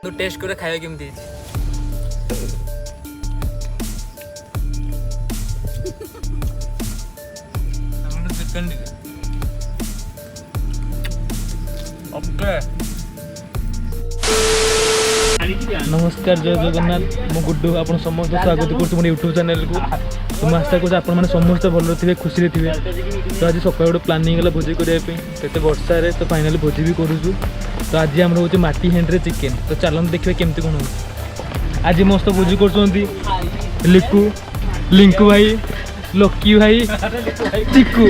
तो टेस्ट करे खाया केमती चिकन ओके। नमस्कार जय जगन्नाथ मु गुड्डू आपन समस्त स्वागत करछु मोर यूट्यूब चैनल को। तो मैं आशा करछु आपन माने समस्त भलो थिबे खुशी रे थिबे। तो आज सकाळ गोटे प्लानिंग गला भोजी करिया पे तेते वर्षा रे तो फाइनली भोजी भी करूछु। तो आज हम होचे माटी हैंड रे चिकन। तो चलन देखिबे केमती कोन हो। आज मस्त भोजी करछोंती लिकू लिंकू भाई लक्की भाई चिकू।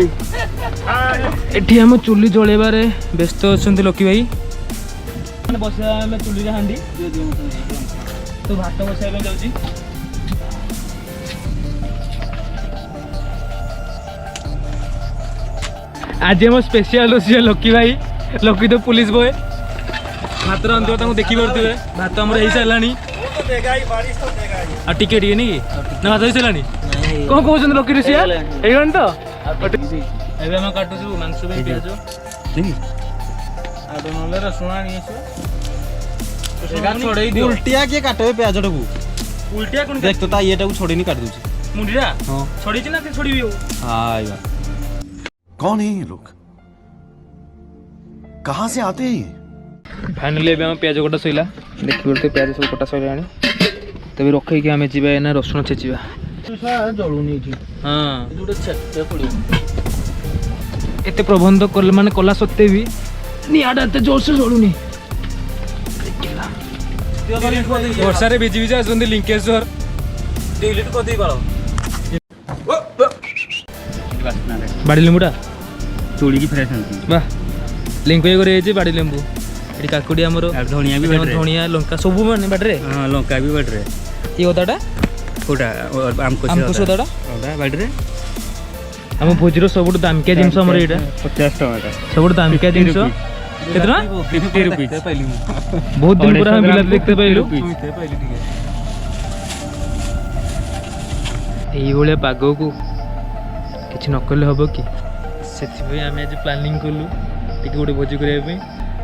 एठी हम चुली जळेबारे व्यस्त अछंती लक्की भाई बसा में चुली हांडी तो भात बसाइबा जाउची। आज हम स्पेशल रोषिया लक्की भाई लक्की तो पुलिस बॉय भात रांधो ताको देखि परथिबे। भात हमर हेई सालानी आ टिके टिके नी ना भात हेई सालानी कोन कहउछन लक्की रोषिया हेई गन तो एबे हम काटुछु मांस बे प्याज देखि आडो नले रसुण आनी आछो एगा छोड़े दियो। उल्टिया के काटबे प्याज टाकू उल्टिया कोन देख तो ता ये टाकू छोड़े नी काट दूची मुंडीरा हां छोड़ी छी ना के छोड़ी बियो। हां आइबा कौन है ये लोग कहां से आते हैं ये। फाइनली एबे हम प्याज कटा सइला देखि बोलते प्याज सब कटा सइलानी तबे रखै के हमें जीवा ना रसुण छेचिबा जळुनी छी। हां जोडे छेटे पड़ियो एते प्रबंध कर माने कला सत्ते भी नी आडा ते जोर से जळुनी वर्षा रे बिजी बिजी आसुंदी लिंकेश्वर डिलीट कर दी पारो बाड़ी लेंबुटा तोड़ी की फ्रेश होती वाह लिंक पे करे जे बाड़ी लेंबु एडी काकुडी हमरो धनिया भी बाड़ी धनिया लंका सब माने बाड़ी रे। हां लंका भी बाड़ी रे ई ओदाटा कोटा आमको सोदाटा ओदा बाड़ी रे हम भोजीरो सबुट दामकिया जिंस हमर एटा 50 टका सबुट दामकिया जिंस कितना 50 रुपीस बहुत दिन पूरा हम बिला देखते पाइलु एई होले पागो को किछ न करले हबो कि सेथि भाई हम आज प्लानिंग करलु टिके गोटे भोजी करे पे।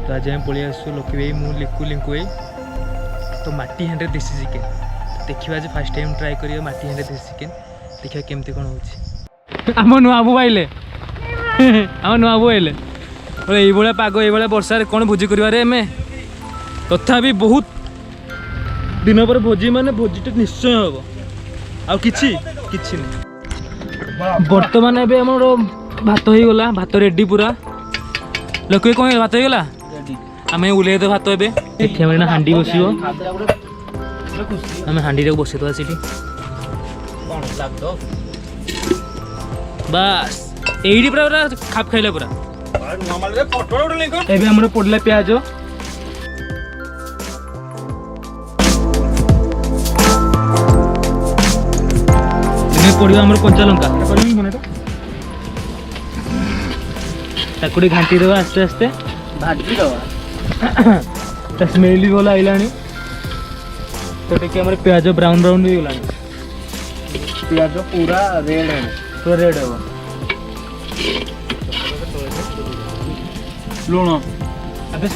तो आज हम पळि आसु लकी भाई मु लिकू भाई तो माटी हैंड रे देसी चिकन देखिबा आज फर्स्ट टाइम ट्राई करियो माटी हैंड रे देसी चिकन देखिया केमती कोन होछि। हम नुआ बु आइले हम नुआ बु आइले बोले एई बोले पागो एई बोले वर्षा रे कोन भोजी करबा रे एमे तथापि बहुत दिन पर भोजी माने भोजीटा निश्चय हबो आ किछि किछि नै। वर्तमान एबे हमर भात होई गला भात रेडी पूरा लोके कोन भात होई गला हमें उले दे भात एबे एठी हमर ना हांडी बसियो हमें हांडी रे बसे तो आसीटी कोन लाग दो बस एडी पूरा खाप खाइला पूरा नॉर्मल रे फोटो उड लिंक एबे हमर पडला प्याज एबे पडियो हमर कंचा लंका करनी मने तो ताकुडी घांटी देबा आस्ते आस्ते भाजी देबा त स्मेल भी बोला आइलानी। तो टिके हमर प्याज ब्राउन ब्राउन भी होलानी प्याज पूरा रेड है तो रेड है लूण अबे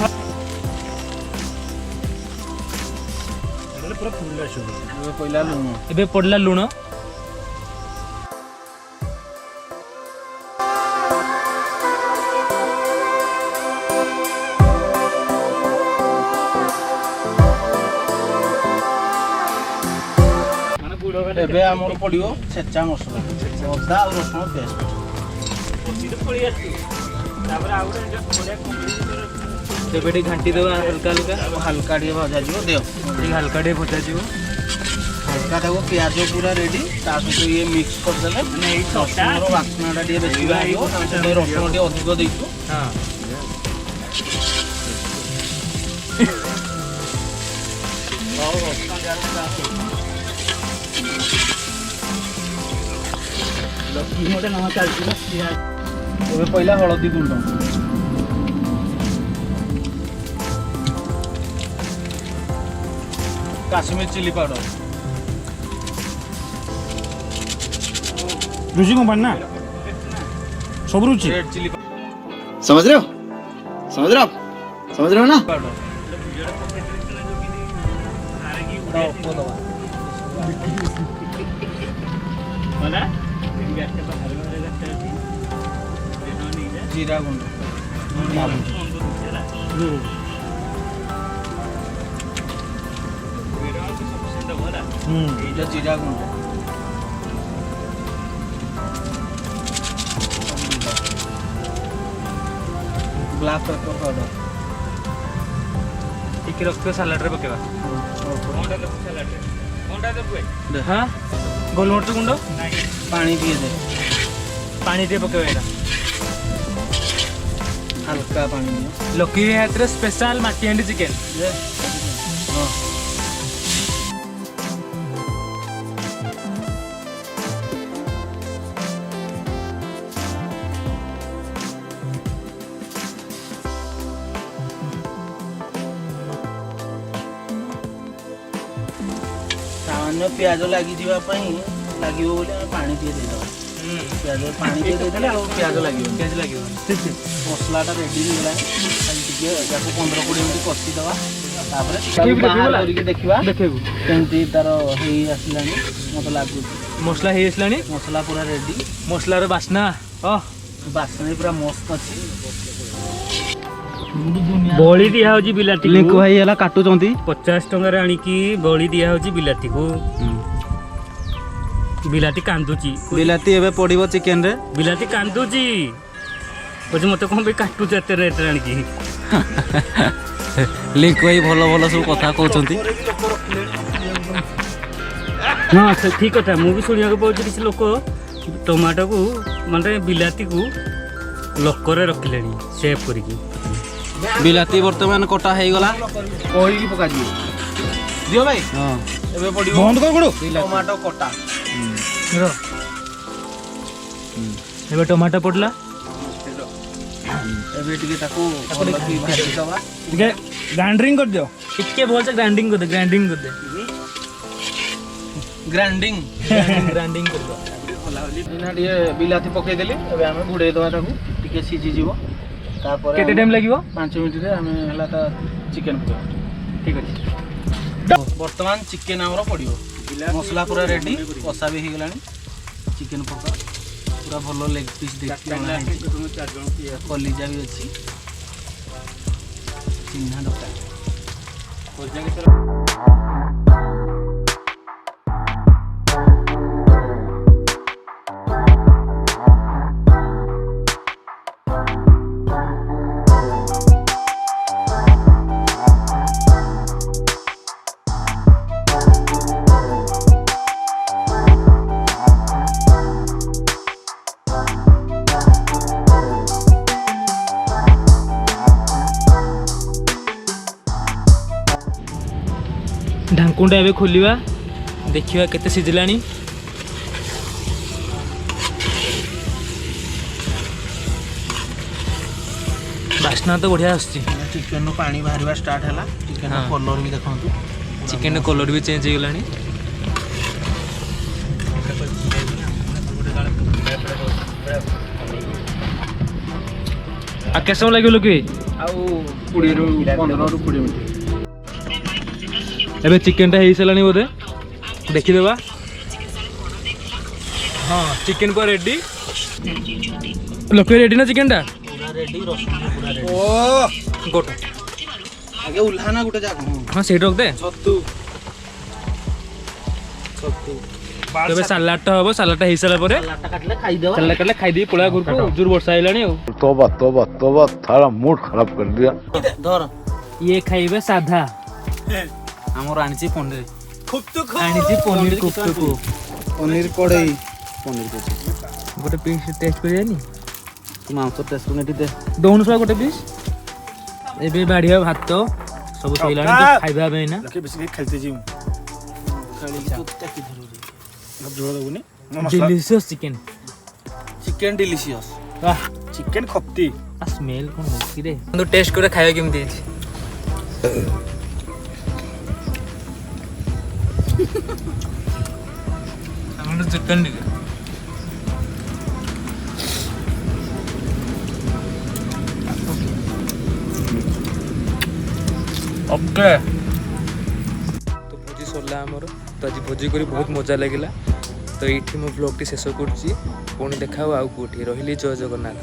पूरा फुल आसो एबे पहिला लूण एबे पडला लूण एबे हमर पडियो छेचा मसला अदा और रसुण पेस्ट एबे घांटी देबा हल्का हल्का हल्का डी भजा जियो देओ हल्का डे भजा जीव हल्का देखो प्याज पूरा रेडी ता सहित ये मिक्स कर देले नै रसुण रो वासनाटा डी बेसी बाहियो ता सहित रसुण डी अधिक देइछु। हां लकी मोटे न चलछि ना एबे पहिला हळदी गुंड काश्मीर चिली पाउडर रुचि कंपनी ना सब रुचि रेड चिली समझ रहे हो समझ रहे हो आप समझ रहे हो ना। ପୁରା ଅଳ୍ପ ଦେବା ଜିରା ଗୁଣ୍ଡ এইটা জিরা গুঁড়ো ব্ল্যাক পেপর পাউডার ଟିକେ ରଖିଥିବ ସାଲାଡ଼ରେ ପକେଇବା ହଁ ଗୋଲମରିଚ ଗୁଣ୍ଡ ପାଣି ଟିକେ ଦେ ପାଣି ଟିକେ ପକେଇବା ଏଇଟା ହାଲକା ପାଣି ଦିଅ ଲକି ହାତରେ ସ୍ପେଶାଲ ମାଟି ହାଣ୍ଡି ଚିକେନ ହଁ ସାମାନ୍ୟ ପିଆଜ ଲାଗିଯିବା ପାଇଁ ଲାଗିବ ବୋଲି ଆମେ ପାଣି ଟିକେ ଦେଇଦେବା ପିଆଜ ପାଣି ଟିକେ ଦେଇଦେଲେ ଆଉ ପିଆଜ ଲାଗିବ ମସଲାଟା ରେଡ଼ି ହେଇଗଲାଣି ଖାଲି ଟିକେ ତାକୁ 15-20 ମିନିଟ୍ କଷିଦେବା ତାପରେ ବାହାର କରିକି ଦେଖିବା ଦେଖେଇବୁ କେମିତି ତାର ହେଇ ଆସିଲାଣି ମୋତେ ଲାଗୁଛି ମସଲା ହେଇ ଆସିଲାଣି ମସଲା ପୁରା ରେଡ଼ି ମସଲାର ବାସ୍ନା ବାସ୍ନା ବି ପୁରା ମସ୍ତ ଅଛି ବଳି ଦିଆ ହଉଛି ବିଲାତି ଲିଙ୍କୁ ଭାଇ ହେଲା କାଟୁଛନ୍ତି 50 ଟଙ୍କାରେ ଆଣିକି ବଳି ଦିଆ ହଉଛି ବିଲାତିକୁ ବିଲାତି କାନ୍ଦୁଛି ବିଲାତି ଏବେ ପଡ଼ିବ ଚିକେନରେ ବିଲାତି କାନ୍ଦୁଛି କହୁଛି ମତେ କଣ ପାଇଁ କାଟୁଛି ଏତେ ରେଟ୍ରେ ଆଣିକି ଲିଙ୍କୁ ଭାଇ ଭଲ ଭଲ ସବୁ କଥା କହୁଛନ୍ତି ହଁ ସେ ଠିକ କଥା ମୁଁ ବି ଶୁଣିବାକୁ ପାଉଛି କିଛି ଲୋକ ଟମାଟୋକୁ ମାନେ ବିଲାତିକୁ ଲୋକରେ ରଖିଲେଣି ସେଭ୍ କରିକି ବିଲାତି ବର୍ତ୍ତମାନ କଟା ହେଇଗଲା କହିକି ପକାଯିବ ଦିଅ ଭାଇ ହଁ ଏବେ ପଡ଼ିବ ବନ୍ଦ କର ଟମାଟୋ କଟା ଏବେ ଟମାଟୋ ପଡ଼ିଲା ଏବେ ଟିକେ ତାକୁ ଭାଜିଦେବା ଟିକେ ଗ୍ରାଇଣ୍ଡିଙ୍ଗ କରିଦିଅ ଟିକେ ଭଲସେ ଗ୍ରାଇଣ୍ଡିଙ୍ଗ କରିଦେ ଗ୍ରାଇଣ୍ଡିଙ୍ଗ କରିଦିଅ ଏଇନା ଟିକେ ବିଲାତି ପକେଇଦେଲି ଏବେ ଆମେ ଘୋଡ଼େଇ ଦେବା ତାକୁ ଟିକେ ସିଝିଯିବ ତାପରେ କେତେ ଟାଇମ୍ ଲାଗିବ 5 ମିନିଟ୍ରେ ଆମେ ହେଲା ତା ଚିକେନ୍ ପକେଇବା ଠିକ୍ ଅଛି ବର୍ତ୍ତମାନ ଚିକେନ୍ ଆମର ପଡ଼ିବ ମସଲା ପୁରା ରେଡ଼ି କଷା ବି ହେଇଗଲାଣି ଚିକେନ୍ ପକା ପୁରା ଭଲ ଲେଗ୍ ପିସ୍ ଦେଖି କଲିଜା ବି ଅଛି ଚିହ୍ନା ଦରକାର ଢାଙ୍କୁଣଟା ଏବେ ଖୋଲିବା ଦେଖିବା କେତେ ସିଝିଲାଣି ବାସ୍ନା ତ ବଢ଼ିଆ ଆସୁଛି ଚିକେନ୍ରୁ ପାଣି ବାହାରିବା ଷ୍ଟାର୍ଟ ହେଲା ଚିକେନ୍ କଲର୍ ବି ଦେଖନ୍ତୁ ଚିକେନ୍ର କଲର୍ ବି ଚେଞ୍ଜ ହେଇଗଲାଣି ଆଉ କେତେ ସମୟ ଲାଗିବ ଲୋକେ ଆଉ 15-20 ମିନିଟ୍ ଏବେ ଚିକେନ୍ଟା ହେଇସାରିଲାଣି ବୋଧେ ଦେଖିଦେବା ହଁ ଚିକେନ୍ ପୁରା ରେଡ଼ି ଲୋକେ ରେଡ଼ି ନା ଚିକେନ୍ଟା ଓ ଗୋଟେ ଆଗେ ଉଲ୍ହାନା ଗୋଟେ ଯାକ ହଁ ସେଇଠି ରଖିଦେ ଛତୁ ଏବେ ସାଲାଡ଼ଟା ହେବ ସାଲାଡ଼ଟା ହେଇସାରିଲା ପରେ କାଟିଲେ ଖାଇଦେବା ସାଲାଡ଼ କାଟିଲେ ଖାଇଦେଇ ପଳେଇବା ଘରକୁ ଜୋର ବର୍ଷା ହେଇଲାଣି ଆଉ तौबा तौबा तौबा थारा मूड खराब कर दिया ଧର ଇଏ ଖାଇବେ ସାଧା ଆମର ଆଣିଛି ପନିର ଆଣିଛି ପନିର କୁପ୍ତୁକୁ ପନିର କଡ଼େଇ ପନିର ଗୋଟେ ପିସ୍ ଟେଷ୍ଟ କରିବାନି ମାଂସ ଟେଷ୍ଟ ନେଟି ଦେ ଦଉନୁ ସବା ଗୋଟେ ପିସ୍ ଏବେ ବାଢ଼ିବା ଭାତ ସବୁ ସଇଲାଣି ତ ଖାଇବା ପାଇଁ ନା ଖେଳତେ ଯିବୁ ଝୋଳ ଦେବୁନି delicious chicken chicken delicious chicken ଖପ୍ତି ସ୍ମେଲ୍ କ'ଣ ହେଉଛି ରେ କିନ୍ତୁ ଟେଷ୍ଟ করে ଖାଇବା କେମିତି ହେଇଛି ଆମର ଚିକେନ୍ ଟିକେ ओके तो सरला आमर तो आज भोजी कर बहुत मजा लगे तो ये मो ब्लॉगटी शेष कर पुणी देखा आउ कौटी रही जय जगन्नाथ।